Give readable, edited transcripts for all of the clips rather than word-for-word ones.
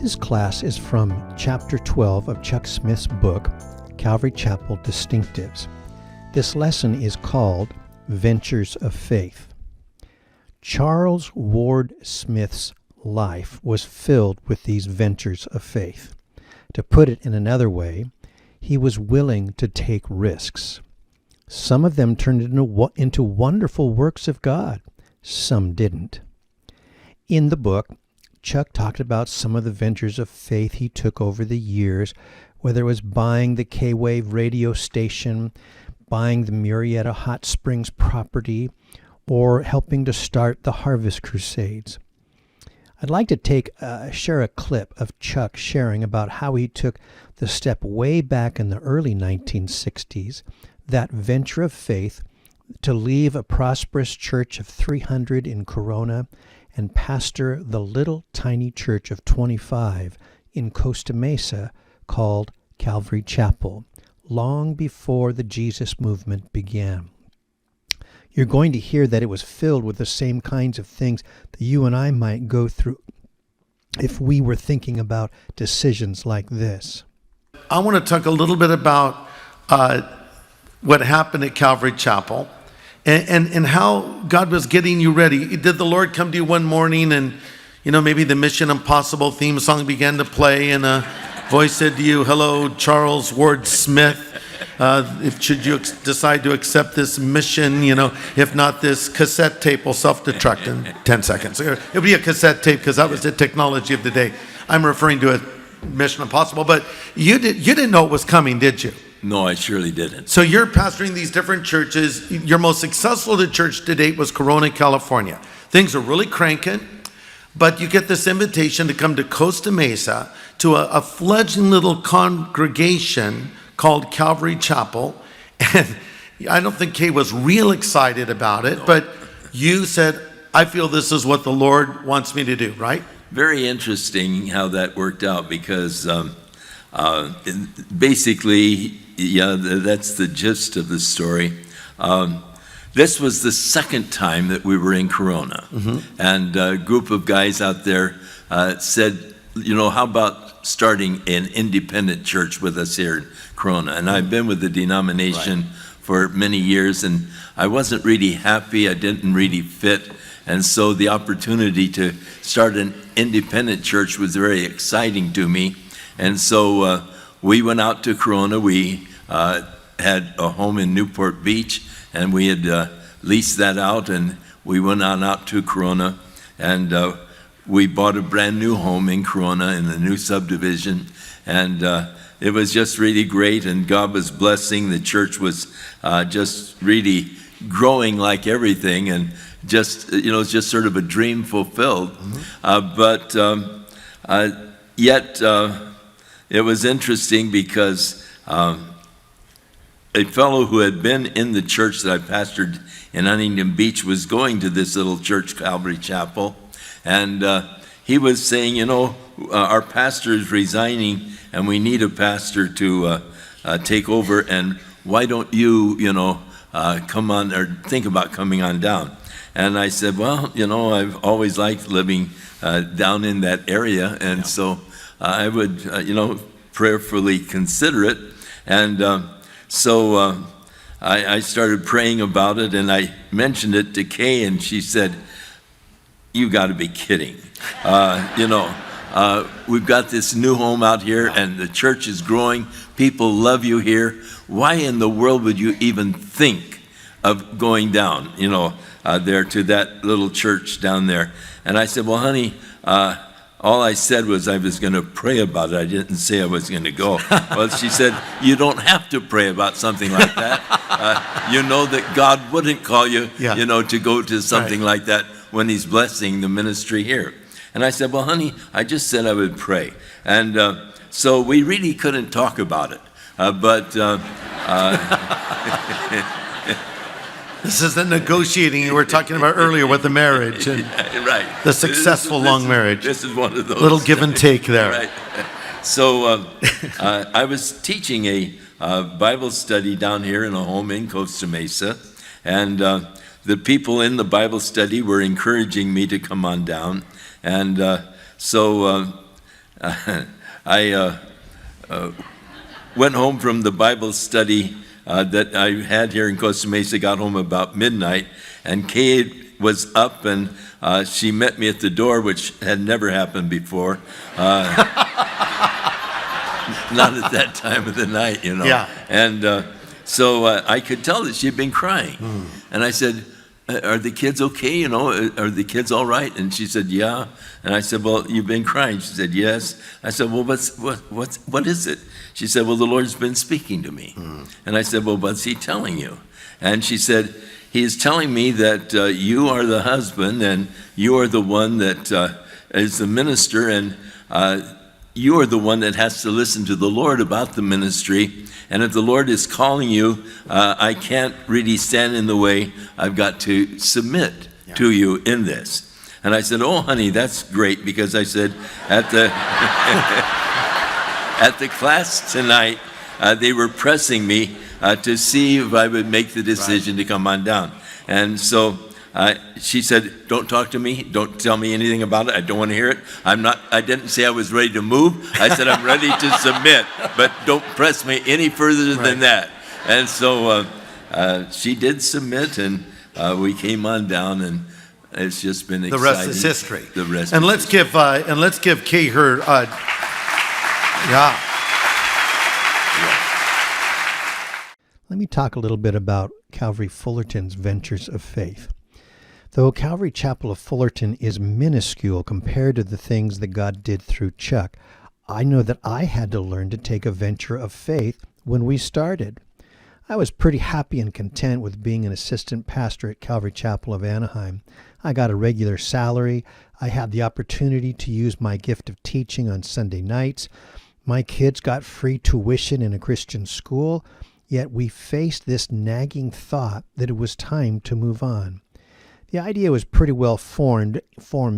This class is from Chapter 12 of Chuck Smith's book, Calvary Chapel Distinctives. This lesson is called Ventures of Faith. Charles Ward Smith's life was filled with these ventures of faith. To put it in another way, he was willing to take risks. Some of them turned into wonderful works of God. Some didn't. In the book, Chuck talked about some of the ventures of faith he took over the years, whether it was buying the K-Wave radio station, buying the Murrieta Hot Springs property, or helping to start the Harvest Crusades. I'd like to share a clip of Chuck sharing about how he took the step way back in the early 1960s, that venture of faith, to leave a prosperous church of 300 in Corona and pastor the little tiny church of 25 in Costa Mesa called Calvary Chapel, long before the Jesus movement began. You're going to hear that it was filled with the same kinds of things that you and I might go through if we were thinking about decisions like this. I want to talk a little bit about what happened at Calvary Chapel and how God was getting you ready. Did the Lord come to you one morning and, maybe the Mission Impossible theme song began to play and a voice said to you, "Hello, Charles Ward Smith. Should you decide to accept this mission, if not, this cassette tape will self-destruct in 10 seconds. It'll be a cassette tape because that was the technology of the day. I'm referring to a Mission Impossible, but you didn't know it was coming, did you? No, I surely didn't. So you're pastoring these different churches. Your most successful church to date was Corona, California. Things are really cranking, but you get this invitation to come to Costa Mesa to a fledgling little congregation called Calvary Chapel. And I don't think Kay was real excited about it, but you said, "I feel this is what the Lord wants me to do," right? Very interesting how that worked out because basically, that's the gist of the story. This was the second time that we were in Corona. Mm-hmm. And a group of guys out there said, how about starting an independent church with us here in Corona? And I've been with the denomination for many years, and I wasn't really happy. I didn't really fit. And so the opportunity to start an independent church was very exciting to me. And so we went out to Corona. We had a home in Newport Beach, and we had leased that out, and we went on out to Corona, and we bought a brand new home in Corona in the new subdivision, and it was just really great, and God was blessing. The church was just really growing like everything, and just, it's just sort of a dream fulfilled. Mm-hmm. But yet it was interesting because a fellow who had been in the church that I pastored in Huntington Beach was going to this little church, Calvary Chapel, and he was saying, our pastor is resigning and we need a pastor to take over, and why don't you, come on, or think about coming on down? And I said, well, I've always liked living down in that area, and so I would, prayerfully consider it. And so I started praying about it, and I mentioned it to Kay, and she said, "You got to be kidding. We've got this new home out here, and the church is growing. People love you here. Why in the world would you even think of going down, there to that little church down there?" And I said, "Well, honey, all I said was I was going to pray about it. I didn't say I was going to go." Well, she said, "You don't have to pray about something like that. You know that God wouldn't call you, to go to something like that when He's blessing the ministry here." And I said, "Well, honey, I just said I would pray." And so we really couldn't talk about it. This is the negotiating you were talking about earlier with the marriage and right. The successful long marriage. This is one of those. Little give and take there. Right. So I was teaching a Bible study down here in a home in Costa Mesa, and the people in the Bible study were encouraging me to come on down. And so I went home from the Bible study that I had here in Costa Mesa, got home about midnight, and Kate was up, and she met me at the door, which had never happened before. Not at that time of the night, you know. Yeah. And so I could tell that she'd been crying. And I said, are the kids okay, you know? Are the kids all right? And she said, yeah. And I said, well, you've been crying. She said, yes. I said, well, what is it? She said, well, the Lord's been speaking to me. And I said, well, what's he telling you? And she said, he is telling me that you are the husband and you are the one that is the minister, and you are the one that has to listen to the Lord about the ministry. And if the Lord is calling you, I can't really stand in the way. I've got to submit to you in this. And I said, oh, honey, that's great, because I said at the at the class tonight, they were pressing me to see if I would make the decision to come on down. And so she said, don't talk to me. Don't tell me anything about it. I don't want to hear it. I didn't say I was ready to move. I said, I'm ready to submit, but don't press me any further than that. And so she did submit, and we came on down, and it's just been exciting. The rest is history. The rest. And is let's give Kay her. Let me talk a little bit about Calvary Fullerton's Ventures of Faith. Though Calvary Chapel of Fullerton is minuscule compared to the things that God did through Chuck, I know that I had to learn to take a venture of faith when we started. I was pretty happy and content with being an assistant pastor at Calvary Chapel of Anaheim. I got a regular salary. I had the opportunity to use my gift of teaching on Sunday nights. My kids got free tuition in a Christian school, yet we faced this nagging thought that it was time to move on. The idea was pretty well formed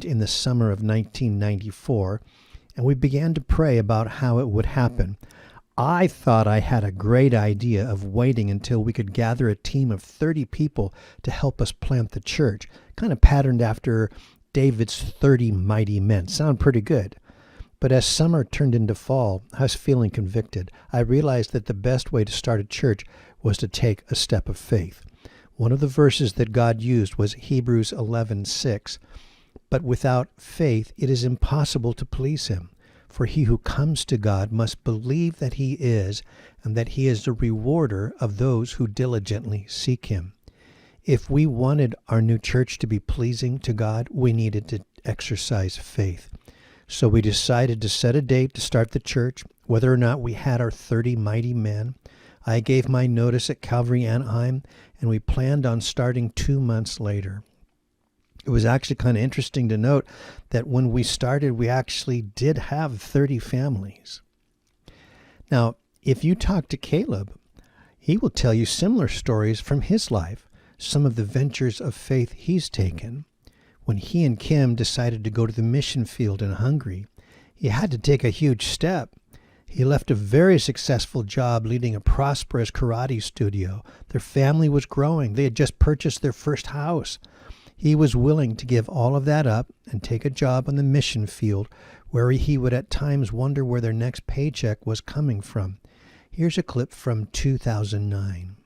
in the summer of 1994, and we began to pray about how it would happen. I thought I had a great idea of waiting until we could gather a team of 30 people to help us plant the church, kind of patterned after David's 30 mighty men. Sound pretty good. But as summer turned into fall, I was feeling convicted. I realized that the best way to start a church was to take a step of faith. One of the verses that God used was Hebrews 11:6. But without faith it is impossible to please him. For he who comes to God must believe that he is, and that he is the rewarder of those who diligently seek him. If we wanted our new church to be pleasing to God, we needed to exercise faith. So we decided to set a date to start the church, whether or not we had our 30 mighty men. I gave my notice at Calvary Anaheim, and we planned on starting 2 months later. It was actually kind of interesting to note that when we started, we actually did have 30 families. Now, if you talk to Caleb, he will tell you similar stories from his life, some of the ventures of faith he's taken. When he and Kim decided to go to the mission field in Hungary, he had to take a huge step. He left a very successful job leading a prosperous karate studio. Their family was growing. They had just purchased their first house. He was willing to give all of that up and take a job on the mission field where he would at times wonder where their next paycheck was coming from. Here's a clip from 2009.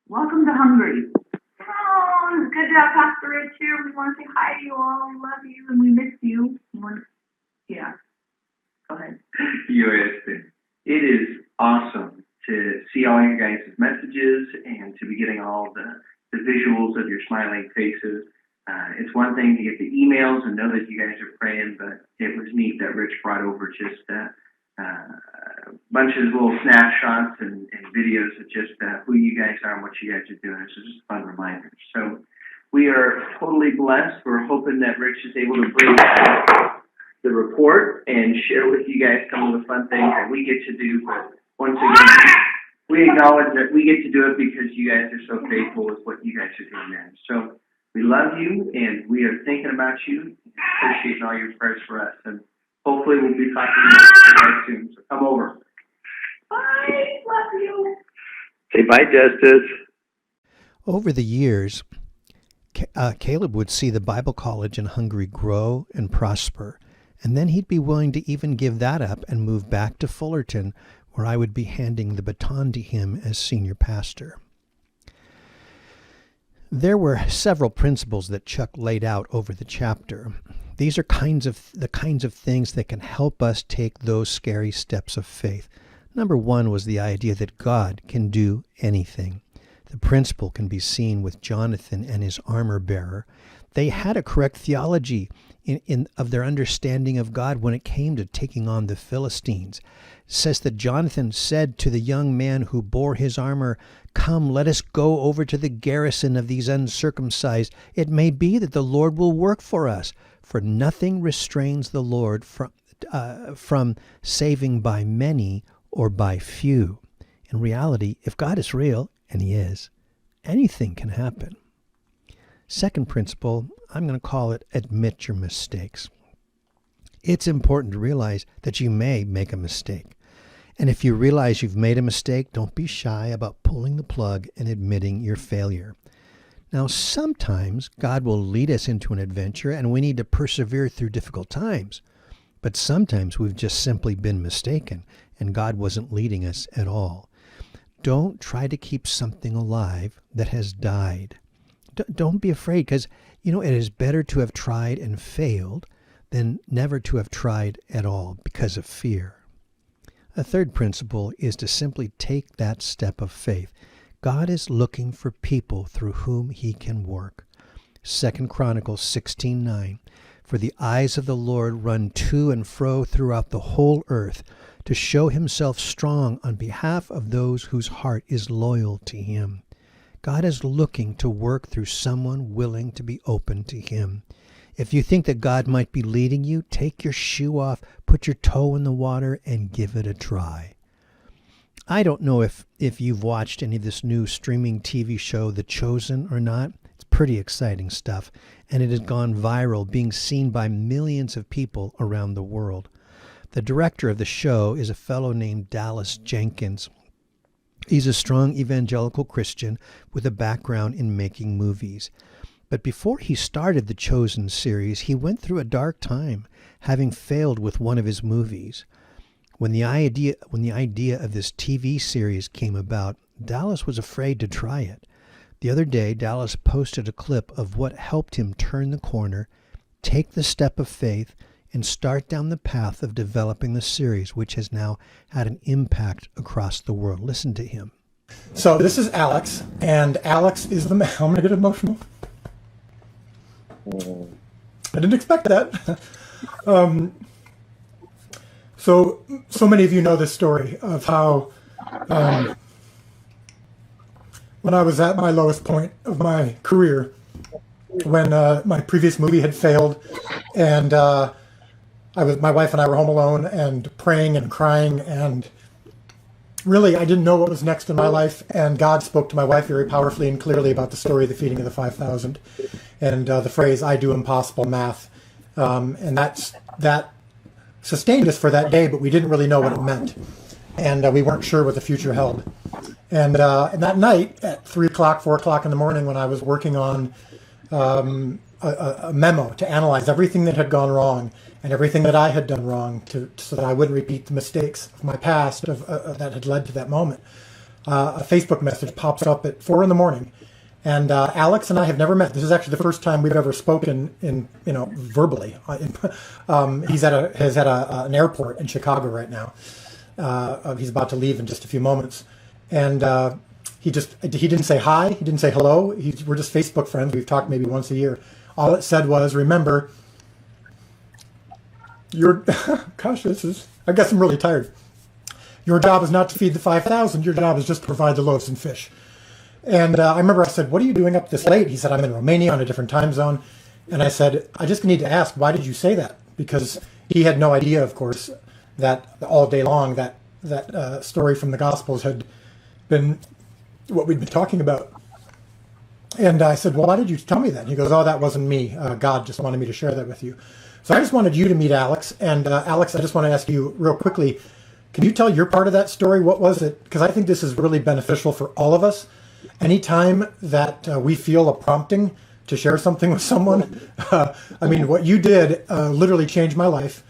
Welcome to Hungary. Oh, it's good to have Pastor Rich here. We want to say hi to you all. We love you and we miss you. Yeah. Go ahead. It is awesome to see all your guys' messages and to be getting all the visuals of your smiling faces. It's one thing to get the emails and know that you guys are praying, but it was neat that Rich brought over just a bunch of little snapshots and videos of just who you guys are and what you guys are doing. It's just a fun reminder. So we are totally blessed. We're hoping that Rich is able to bring the report and share with you guys some of the fun things that we get to do. But once again, we acknowledge that we get to do it because you guys are so faithful with what you guys are doing there. So we love you, and we are thinking about you, appreciating all your prayers for us. And hopefully we'll be talking to you guys soon. So come over. Bye. Love you. Say bye, Justice. Over the years, Caleb would see the Bible college in Hungary grow and prosper, and then he'd be willing to even give that up and move back to Fullerton, where I would be handing the baton to him as senior pastor. There were several principles that Chuck laid out over the chapter. These are the kinds of things that can help us take those scary steps of faith. Number one was the idea that God can do anything. The principle can be seen with Jonathan and his armor bearer. They had a correct theology of their understanding of God when it came to taking on the Philistines. It says that Jonathan said to the young man who bore his armor, "Come, let us go over to the garrison of these uncircumcised. It may be that the Lord will work for us, for nothing restrains the Lord from saving by many or by few." In reality, if God is real, and he is, anything can happen. Second principle, I'm going to call it admit your mistakes. It's important to realize that you may make a mistake. And if you realize you've made a mistake, don't be shy about pulling the plug and admitting your failure. Now, sometimes God will lead us into an adventure and we need to persevere through difficult times. But sometimes we've just simply been mistaken and God wasn't leading us at all. Don't try to keep something alive that has died. Don't be afraid, because, it is better to have tried and failed than never to have tried at all because of fear. A third principle is to simply take that step of faith. God is looking for people through whom he can work. 2 Chronicles 16:9, "For the eyes of the Lord run to and fro throughout the whole earth, to show himself strong on behalf of those whose heart is loyal to him." God is looking to work through someone willing to be open to him. If you think that God might be leading you, take your shoe off, put your toe in the water, and give it a try. I don't know if you've watched any of this new streaming TV show, The Chosen, or not. It's pretty exciting stuff, and it has gone viral, being seen by millions of people around the world. The director of the show is a fellow named Dallas Jenkins. He's a strong evangelical Christian with a background in making movies. But before he started the Chosen series, he went through a dark time, having failed with one of his movies. When the idea of this TV series came about, Dallas was afraid to try it. The other day, Dallas posted a clip of what helped him turn the corner, take the step of faith, and start down the path of developing the series, which has now had an impact across the world. Listen to him. So this is Alex, and Alex is the man. I'm going to get emotional. I didn't expect that. So many of you know this story of how when I was at my lowest point of my career, when my previous movie had failed, and my wife and I were home alone and praying and crying, and really I didn't know what was next in my life, and God spoke to my wife very powerfully and clearly about the story of the feeding of the 5,000 and the phrase, "I do impossible math." And that sustained us for that day, but we didn't really know what it meant. And we weren't sure what the future held. And that night at 3 o'clock, 4 o'clock in the morning, when I was working on a memo to analyze everything that had gone wrong and everything that I had done wrong so that I wouldn't repeat the mistakes of my past that had led to that moment, a Facebook message pops up at 4 in the morning. And Alex and I have never met. This is actually the first time we've ever spoken verbally. He's at an airport in Chicago right now. He's about to leave in just a few moments. And he didn't say hi. He didn't say hello. We're just Facebook friends. We've talked maybe once a year. All it said was, "Remember, I guess I'm really tired. Your job is not to feed the 5,000. Your job is just to provide the loaves and fish." And I remember I said, "What are you doing up this late?" He said, "I'm in Romania on a different time zone." And I said, "I just need to ask, why did you say that?" Because he had no idea, of course, that all day long that story from the Gospels had been what we'd been talking about. And I said, "Well, why did you tell me that?" And he goes, "Oh, that wasn't me. God just wanted me to share that with you." So I just wanted you to meet Alex. And Alex, I just want to ask you real quickly, can you tell your part of that story? What was it? Because I think this is really beneficial for all of us. Anytime that we feel a prompting to share something with someone. I mean, what you did literally changed my life,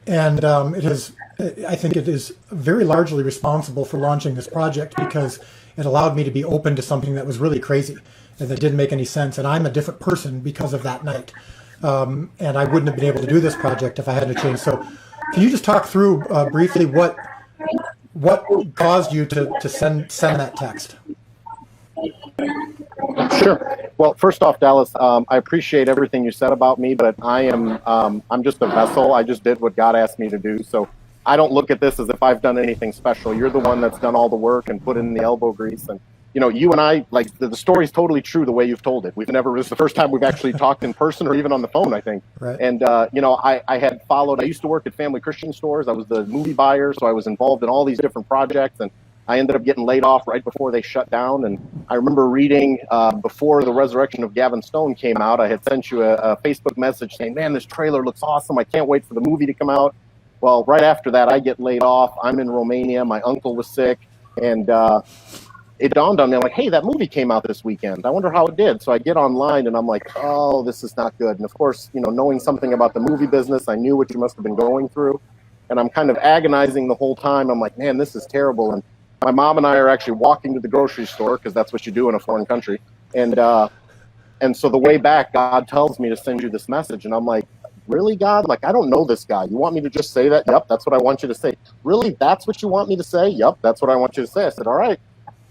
and I think it is very largely responsible for launching this project, because it allowed me to be open to something that was really crazy and that didn't make any sense. And I'm a different person because of that night. And I wouldn't have been able to do this project if I hadn't changed. So can you just talk through briefly what caused you to send that text? Sure. Well, first off, Dallas, I appreciate everything you said about me, but I'm just a vessel. I just did what God asked me to do. So I don't look at this as if I've done anything special. You're the one that's done all the work and put in the elbow grease. And, you know, you and I, like, the story's totally true the way you've told it. This is the first time we've actually talked in person or even on the phone, I think. Right. And, you know, I used to work at Family Christian Stores. I was the movie buyer, so I was involved in all these different projects. And I ended up getting laid off right before they shut down. And I remember reading before The Resurrection of Gavin Stone came out, I had sent you a Facebook message saying, man, this trailer looks awesome. I can't wait for the movie to come out. Well, right after that, I get laid off. I'm in Romania. My uncle was sick. And it dawned on me, I'm like, hey, that movie came out this weekend. I wonder how it did. So I get online and I'm like, oh, this is not good. And of course, you know, knowing something about the movie business, I knew what you must have been going through. And I'm kind of agonizing the whole time. I'm like, man, this is terrible. And my mom and I are actually walking to the grocery store, because that's what you do in a foreign country. And so the way back, God tells me to send you this message. And I'm like, really, God? Like, I don't know this guy. You want me to just say that? Yep, that's what I want you to say. Really? That's what you want me to say? Yep, that's what I want you to say. I said, all right.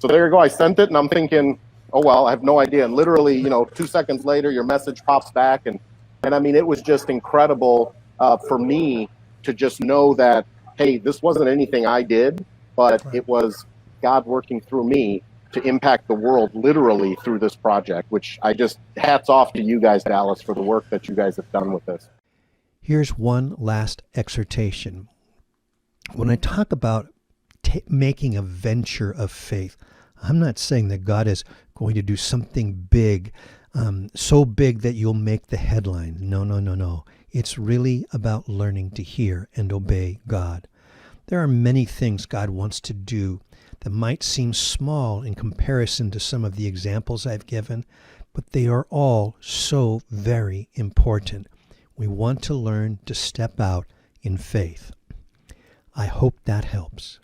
So there you go. I sent it, and I'm thinking, oh, well, I have no idea. And literally, you know, 2 seconds later, your message pops back. And I mean, it was just incredible for me to just know that, hey, this wasn't anything I did, but it was God working through me to impact the world literally through this project, which I just, hats off to you guys, Dallas, for the work that you guys have done with this. Here's one last exhortation. When I talk about making a venture of faith, I'm not saying that God is going to do something big, so big that you'll make the headline. No. It's really about learning to hear and obey God. There are many things God wants to do that might seem small in comparison to some of the examples I've given, but they are all so very important. We want to learn to step out in faith. I hope that helps.